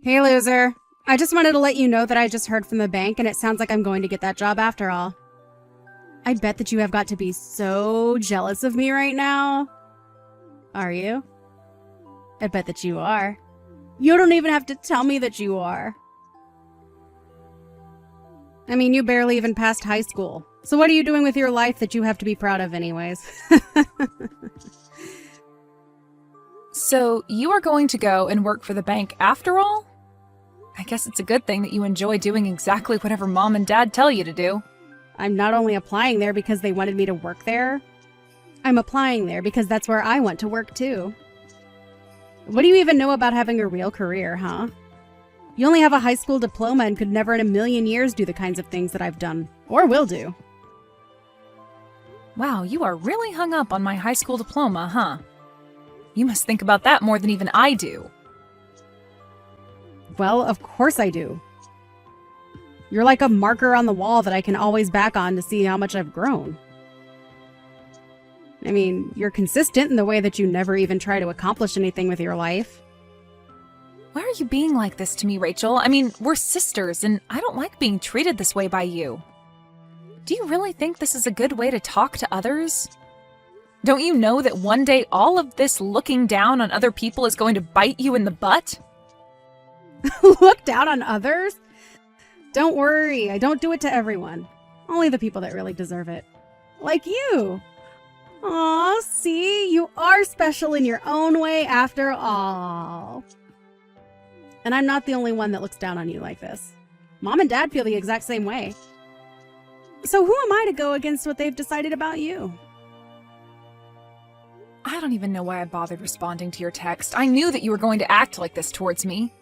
Hey, loser. I just wanted to let you know that I just heard from the bank and it sounds like I'm going to get that job after all. I bet that you have got to be so jealous of me right now. Are you? I bet that you are. You don't even have to tell me that you are. I mean, you barely even passed high school. So what are you doing with your life that you have to be proud of anyways? So, you are going to go and work for the bank after all? I guess it's a good thing that you enjoy doing exactly whatever mom and dad tell you to do. I'm not only applying there because they wanted me to work there, I'm applying there because that's where I want to work too. What do you even know about having a real career, huh? You only have a high school diploma and could never in a million years do the kinds of things that I've done, or will do. Wow, you are really hung up on my high school diploma, huh? You must think about that more than even I do. Well, of course I do. You're like a marker on the wall that I can always back on to see how much I've grown. I mean, you're consistent in the way that you never even try to accomplish anything with your life. Why are you being like this to me, Rachel? I mean, we're sisters, and I don't like being treated this way by you. Do you really think this is a good way to talk to others? Don't you know that one day all of this looking down on other people is going to bite you in the butt? Look down on others? Don't worry, I don't do it to everyone. Only the people that really deserve it. Like you. Aw, see? You are special in your own way after all. And I'm not the only one that looks down on you like this. Mom and Dad feel the exact same way. So who am I to go against what they've decided about you? I don't even know why I bothered responding to your text. I knew that you were going to act like this towards me.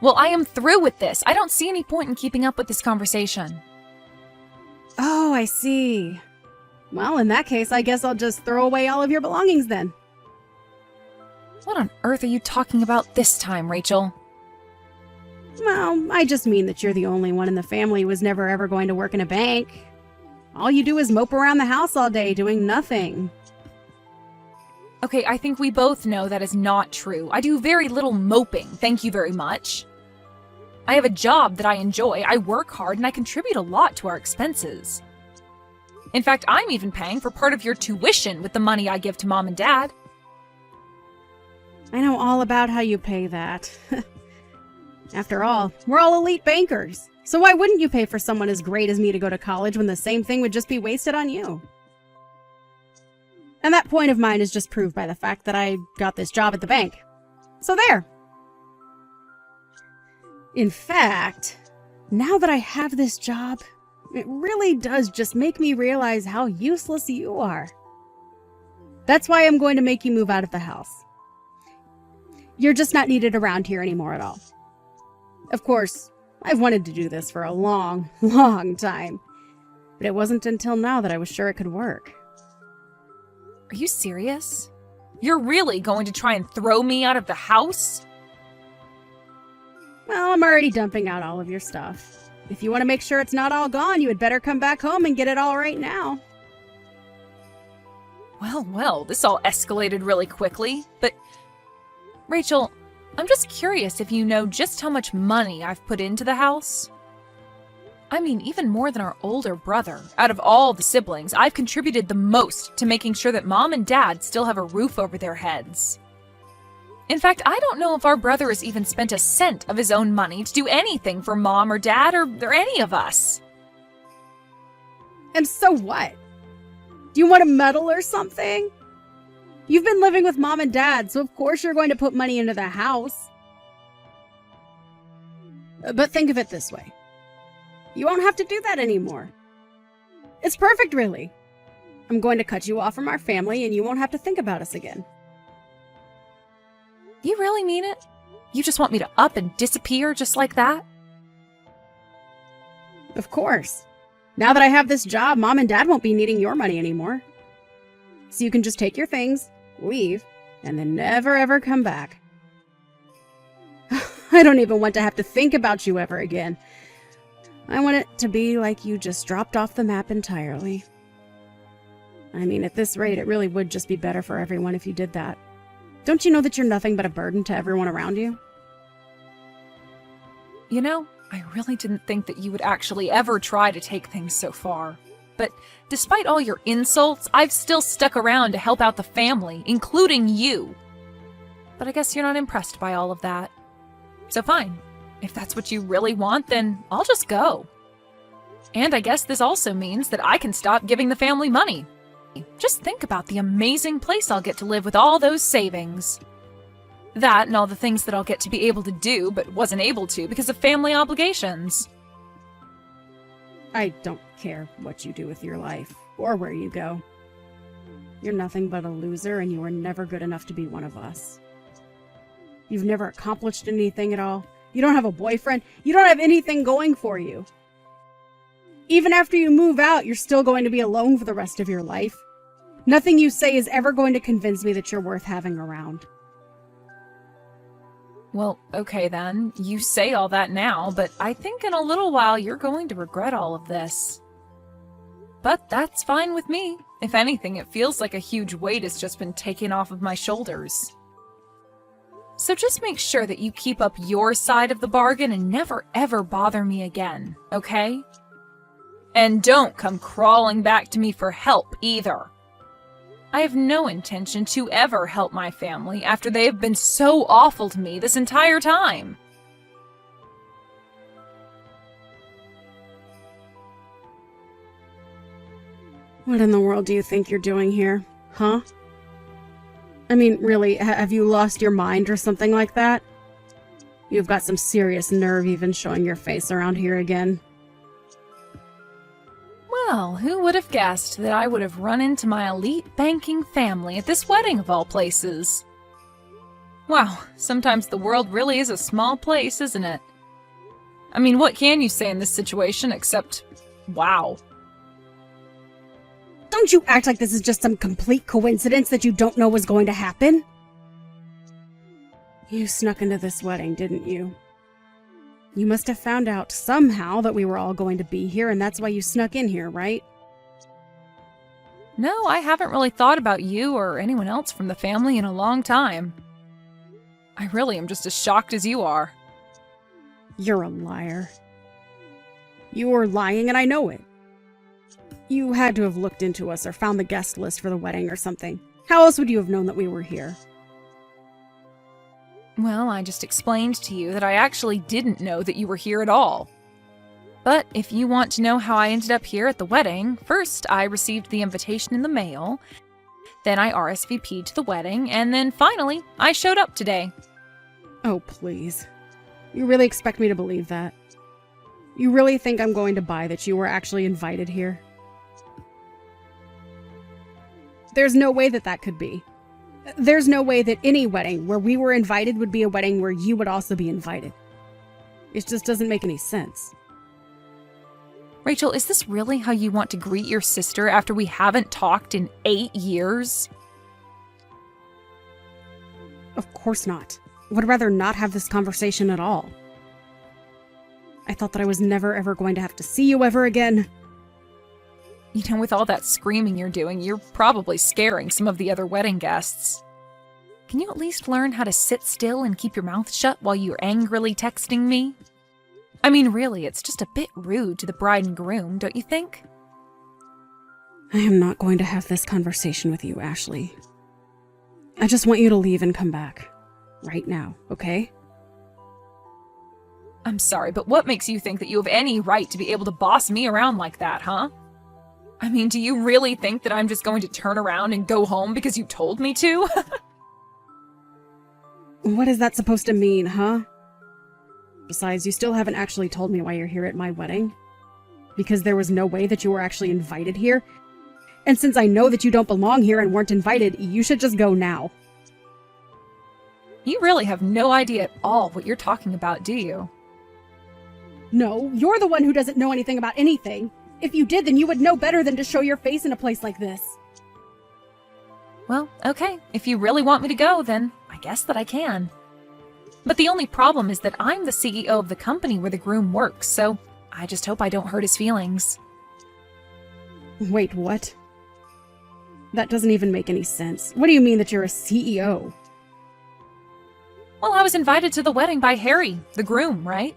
Well, I am through with this. I don't see any point in keeping up with this conversation. Oh, I see. Well, in that case, I guess I'll just throw away all of your belongings then. What on earth are you talking about this time, Rachel? Well, I just mean that you're the only one in the family who was never ever going to work in a bank. All you do is mope around the house all day doing nothing. Okay, I think we both know that is not true. I do very little moping, thank you very much. I have a job that I enjoy, I work hard, and I contribute a lot to our expenses. In fact, I'm even paying for part of your tuition with the money I give to Mom and Dad. I know all about how you pay that. After all, we're all elite bankers. So why wouldn't you pay for someone as great as me to go to college when the same thing would just be wasted on you? And that point of mine is just proved by the fact that I got this job at the bank. So there. In fact, now that I have this job, it really does just make me realize how useless you are. That's why I'm going to make you move out of the house. You're just not needed around here anymore at all. Of course, I've wanted to do this for a long, long time. But it wasn't until now that I was sure it could work. Are you serious? You're really going to try and throw me out of the house? Well, I'm already dumping out all of your stuff. If you want to make sure it's not all gone, you had better come back home and get it all right now. Well, this all escalated really quickly, but... Rachel, I'm just curious if you know just how much money I've put into the house. I mean, even more than our older brother. Out of all the siblings, I've contributed the most to making sure that Mom and Dad still have a roof over their heads. In fact, I don't know if our brother has even spent a cent of his own money to do anything for Mom or Dad or any of us. And so what? Do you want a medal or something? You've been living with Mom and Dad, so of course you're going to put money into the house. But think of it this way. You won't have to do that anymore. It's perfect, really. I'm going to cut you off from our family and you won't have to think about us again. You really mean it? You just want me to up and disappear just like that? Of course. Now that I have this job, Mom and Dad won't be needing your money anymore. So you can just take your things, leave, and then never ever come back. I don't even want to have to think about you ever again. I want it to be like you just dropped off the map entirely. I mean, at this rate, it really would just be better for everyone if you did that. Don't you know that you're nothing but a burden to everyone around you? You know, I really didn't think that you would actually ever try to take things so far. But despite all your insults, I've still stuck around to help out the family, including you. But I guess you're not impressed by all of that. So fine. If that's what you really want, then I'll just go. And I guess this also means that I can stop giving the family money. Just think about the amazing place I'll get to live with all those savings. That and all the things that I'll get to be able to do but wasn't able to because of family obligations. I don't care what you do with your life, or where you go. You're nothing but a loser, and you were never good enough to be one of us. You've never accomplished anything at all. You don't have a boyfriend. You don't have anything going for you. Even after you move out, you're still going to be alone for the rest of your life. Nothing you say is ever going to convince me that you're worth having around. Well, okay then. You say all that now, but I think in a little while you're going to regret all of this. But that's fine with me. If anything, it feels like a huge weight has just been taken off of my shoulders. So just make sure that you keep up your side of the bargain and never ever bother me again, okay? And don't come crawling back to me for help either. I have no intention to ever help my family after they have been so awful to me this entire time. What in the world do you think you're doing here, huh? I mean, really, have you lost your mind or something like that? You've got some serious nerve even showing your face around here again. Well, who would have guessed that I would have run into my elite banking family at this wedding of all places? Wow, sometimes the world really is a small place, isn't it? I mean, what can you say in this situation except, wow. Don't you act like this is just some complete coincidence that you don't know was going to happen? You snuck into this wedding, didn't you? You must have found out somehow that we were all going to be here, and that's why you snuck in here, right? No, I haven't really thought about you or anyone else from the family in a long time. I really am just as shocked as you are. You're a liar. You were lying, and I know it. You had to have looked into us or found the guest list for the wedding or something. How else would you have known that we were here? Well, I just explained to you that I actually didn't know that you were here at all. But if you want to know how I ended up here at the wedding, first I received the invitation in the mail, then I RSVP'd to the wedding, and then finally, I showed up today. Oh, please. You really expect me to believe that? You really think I'm going to buy that you were actually invited here? There's no way that that could be. There's no way that any wedding where we were invited would be a wedding where you would also be invited. It just doesn't make any sense. Rachel, is this really how you want to greet your sister after we haven't talked in 8 years? Of course not. I would rather not have this conversation at all. I thought that I was never ever going to have to see you ever again. You know, with all that screaming you're doing, you're probably scaring some of the other wedding guests. Can you at least learn how to sit still and keep your mouth shut while you're angrily texting me? I mean, really, it's just a bit rude to the bride and groom, don't you think? I am not going to have this conversation with you, Ashley. I just want you to leave and come back. Right now, okay? I'm sorry, but what makes you think that you have any right to be able to boss me around like that, huh? I mean, do you really think that I'm just going to turn around and go home because you told me to? What is that supposed to mean, huh? Besides, you still haven't actually told me why you're here at my wedding. Because there was no way that you were actually invited here. And since I know that you don't belong here and weren't invited, you should just go now. You really have no idea at all what you're talking about, do you? No, you're the one who doesn't know anything about anything. If you did, then you would know better than to show your face in a place like this. Well, okay. If you really want me to go, then I guess that I can. But the only problem is that I'm the CEO of the company where the groom works, so I just hope I don't hurt his feelings. Wait, what? That doesn't even make any sense. What do you mean that you're a CEO? Well, I was invited to the wedding by Harry, the groom, right?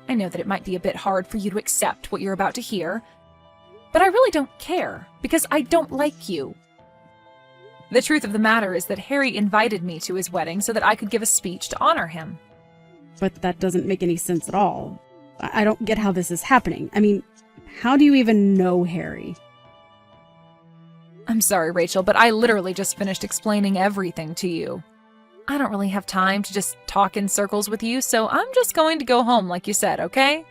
I know that it might be a bit hard for you to accept what you're about to hear, but I really don't care, because I don't like you. The truth of the matter is that Harry invited me to his wedding so that I could give a speech to honor him. But that doesn't make any sense at all. I don't get how this is happening. I mean, how do you even know Harry? I'm sorry, Rachel, but I literally just finished explaining everything to you. I don't really have time to just talk in circles with you, so I'm just going to go home like you said, okay?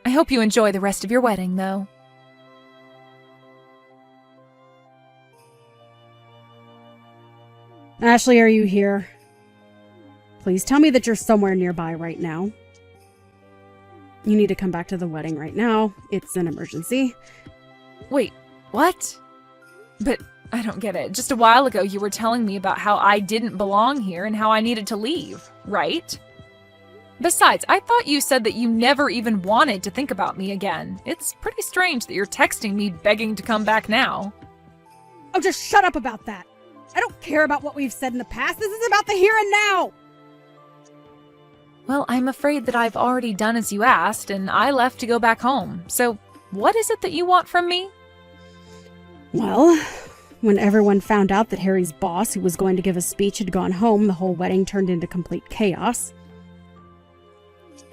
I hope you enjoy the rest of your wedding, though. Ashley, are you here? Please tell me that you're somewhere nearby right now. You need to come back to the wedding right now. It's an emergency. Wait, what? But I don't get it. Just a while ago, you were telling me about how I didn't belong here and how I needed to leave, right? Besides, I thought you said that you never even wanted to think about me again. It's pretty strange that you're texting me begging to come back now. Oh, just shut up about that. I don't care about what we've said in the past. This is about the here and now. Well, I'm afraid that I've already done as you asked, and I left to go back home. So, what is it that you want from me? Well, when everyone found out that Harry's boss, who was going to give a speech, had gone home, the whole wedding turned into complete chaos.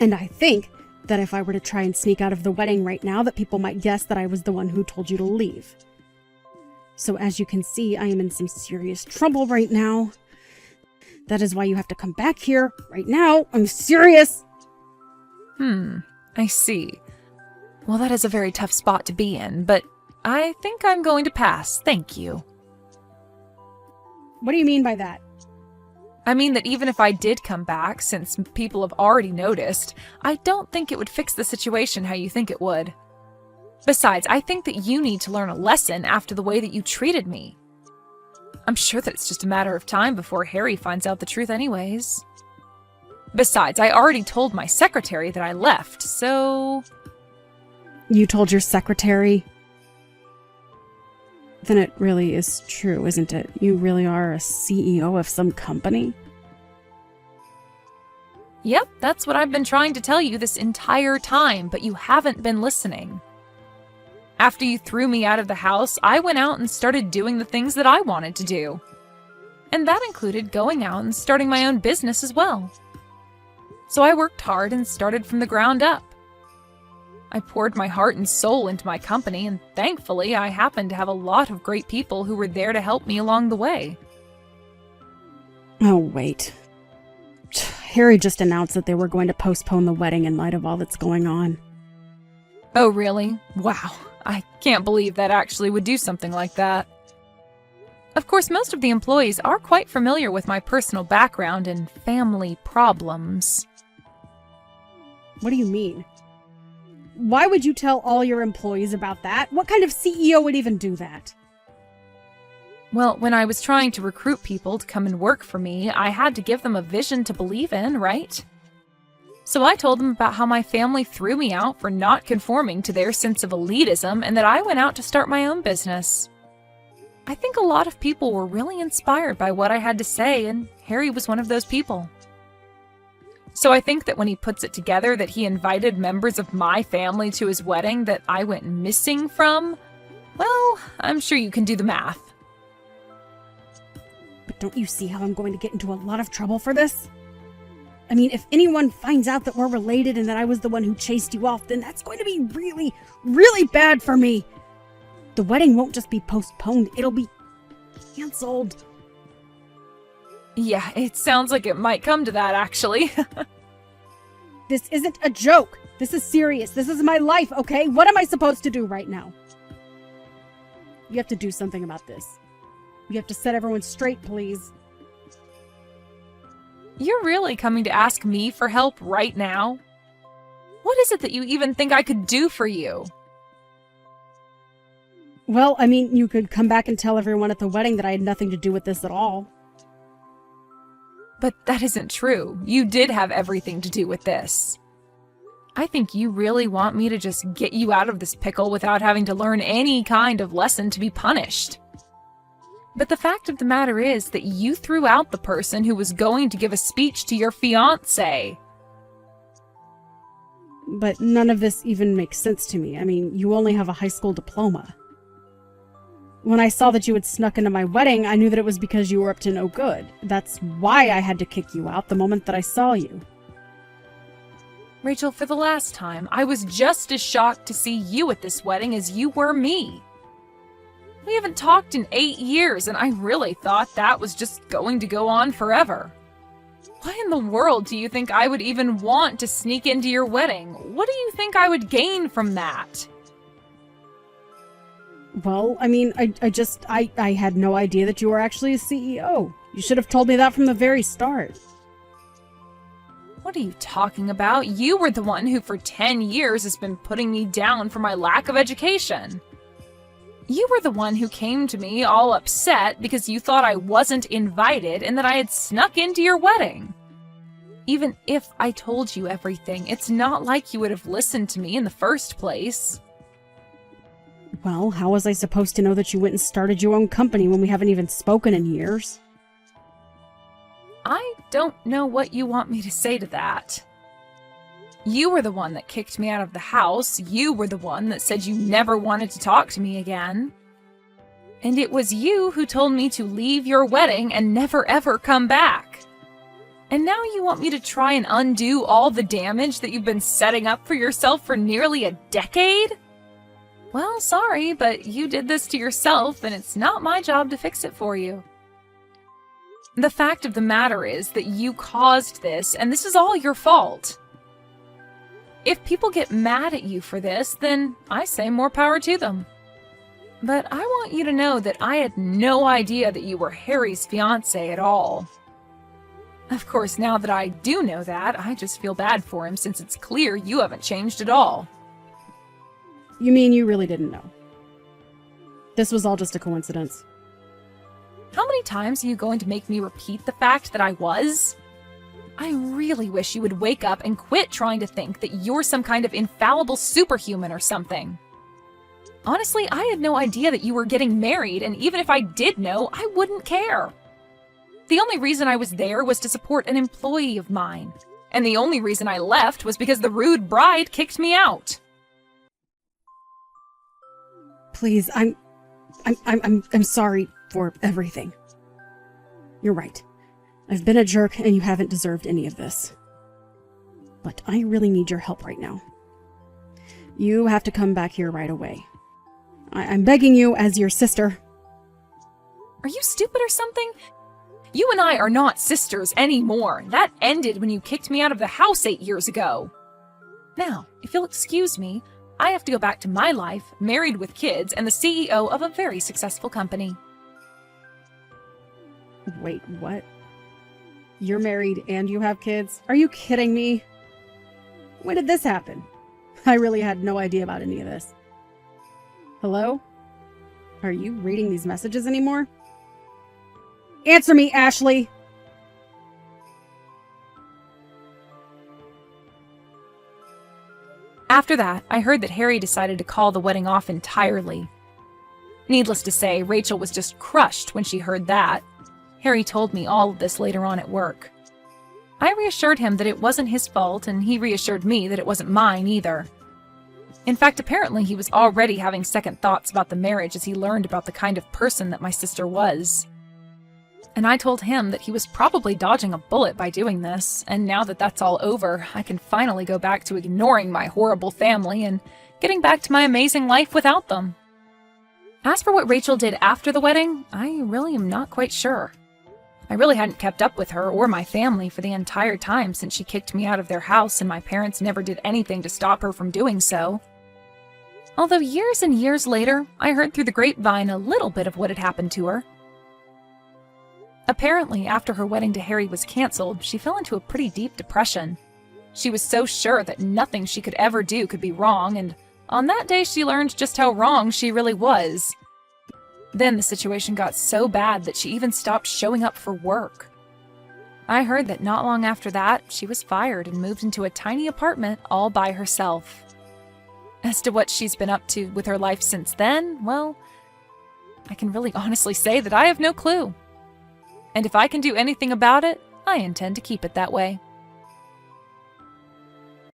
And I think that if I were to try and sneak out of the wedding right now, that people might guess that I was the one who told you to leave. So as you can see, I am in some serious trouble right now. That is why you have to come back here right now. I'm serious. I see. Well, that is a very tough spot to be in, but I think I'm going to pass, thank you. What do you mean by that? I mean that even if I did come back, since people have already noticed, I don't think it would fix the situation how you think it would. Besides, I think that you need to learn a lesson after the way that you treated me. I'm sure that it's just a matter of time before Harry finds out the truth anyways. Besides, I already told my secretary that I left, so... You told your secretary? Then it really is true, isn't it? You really are a CEO of some company? Yep, that's what I've been trying to tell you this entire time, but you haven't been listening. After you threw me out of the house, I went out and started doing the things that I wanted to do. And that included going out and starting my own business as well. So I worked hard and started from the ground up. I poured my heart and soul into my company, and thankfully I happened to have a lot of great people who were there to help me along the way. Oh, wait. Harry just announced that they were going to postpone the wedding in light of all that's going on. Oh, really? Wow. I can't believe that actually would do something like that. Of course, most of the employees are quite familiar with my personal background and family problems. What do you mean? Why would you tell all your employees about that? What kind of CEO would even do that? Well, when I was trying to recruit people to come and work for me, I had to give them a vision to believe in, right? So I told them about how my family threw me out for not conforming to their sense of elitism and that I went out to start my own business. I think a lot of people were really inspired by what I had to say, and Harry was one of those people. So I think that when he puts it together that he invited members of my family to his wedding that I went missing from, well, I'm sure you can do the math. But don't you see how I'm going to get into a lot of trouble for this? I mean, if anyone finds out that we're related and that I was the one who chased you off, then that's going to be really, really bad for me. The wedding won't just be postponed, it'll be canceled. Yeah, it sounds like it might come to that, actually. This isn't a joke. This is serious. This is my life, okay? What am I supposed to do right now? You have to do something about this. You have to set everyone straight, please. You're really coming to ask me for help right now? What is it that you even think I could do for you? Well, I mean, you could come back and tell everyone at the wedding that I had nothing to do with this at all. But that isn't true. You did have everything to do with this. I think you really want me to just get you out of this pickle without having to learn any kind of lesson to be punished. But the fact of the matter is that you threw out the person who was going to give a speech to your fiancé. But none of this even makes sense to me. I mean, you only have a high school diploma. When I saw that you had snuck into my wedding, I knew that it was because you were up to no good. That's why I had to kick you out the moment that I saw you. Rachel, for the last time, I was just as shocked to see you at this wedding as you were me. We haven't talked in 8 years, and I really thought that was just going to go on forever. Why in the world do you think I would even want to sneak into your wedding? What do you think I would gain from that? Well, I mean, I had no idea that you were actually a CEO. You should have told me that from the very start. What are you talking about? You were the one who for 10 years has been putting me down for my lack of education. You were the one who came to me all upset because you thought I wasn't invited and that I had snuck into your wedding. Even if I told you everything, it's not like you would have listened to me in the first place. Well, how was I supposed to know that you went and started your own company when we haven't even spoken in years? I don't know what you want me to say to that. You were the one that kicked me out of the house. You were the one that said you never wanted to talk to me again. And it was you who told me to leave your wedding and never ever come back. And now you want me to try and undo all the damage that you've been setting up for yourself for nearly a decade? Well, sorry, but you did this to yourself, and it's not my job to fix it for you. The fact of the matter is that you caused this, and this is all your fault. If people get mad at you for this, then I say more power to them. But I want you to know that I had no idea that you were Harry's fiancé at all. Of course, now that I do know that, I just feel bad for him since it's clear you haven't changed at all. You mean you really didn't know? This was all just a coincidence. How many times are you going to make me repeat the fact that I was? I really wish you would wake up and quit trying to think that you're some kind of infallible superhuman or something. Honestly, I had no idea that you were getting married, and even if I did know, I wouldn't care. The only reason I was there was to support an employee of mine, and the only reason I left was because the rude bride kicked me out. Please, I'm sorry for everything. You're right. I've been a jerk and you haven't deserved any of this. But I really need your help right now. You have to come back here right away. I'm begging you as your sister. Are you stupid or something? You and I are not sisters anymore. That ended when you kicked me out of the house 8 years ago. Now, if you'll excuse me, I have to go back to my life, married with kids, and the CEO of a very successful company. Wait, what? You're married and you have kids? Are you kidding me? When did this happen? I really had no idea about any of this. Hello? Are you reading these messages anymore? Answer me, Ashley! After that, I heard that Harry decided to call the wedding off entirely. Needless to say, Rachel was just crushed when she heard that. Harry told me all of this later on at work. I reassured him that it wasn't his fault, and he reassured me that it wasn't mine either. In fact, apparently he was already having second thoughts about the marriage as he learned about the kind of person that my sister was. And I told him that he was probably dodging a bullet by doing this, and now that that's all over, I can finally go back to ignoring my horrible family and getting back to my amazing life without them. As for what Rachel did after the wedding, I really am not quite sure. I really hadn't kept up with her or my family for the entire time since she kicked me out of their house, and my parents never did anything to stop her from doing so. Although years and years later, I heard through the grapevine a little bit of what had happened to her. Apparently, after her wedding to Harry was canceled, she fell into a pretty deep depression. She was so sure that nothing she could ever do could be wrong, and on that day she learned just how wrong she really was. Then the situation got so bad that she even stopped showing up for work. I heard that not long after that, she was fired and moved into a tiny apartment all by herself. As to what she's been up to with her life since then, well, I can really honestly say that I have no clue. And if I can do anything about it, I intend to keep it that way.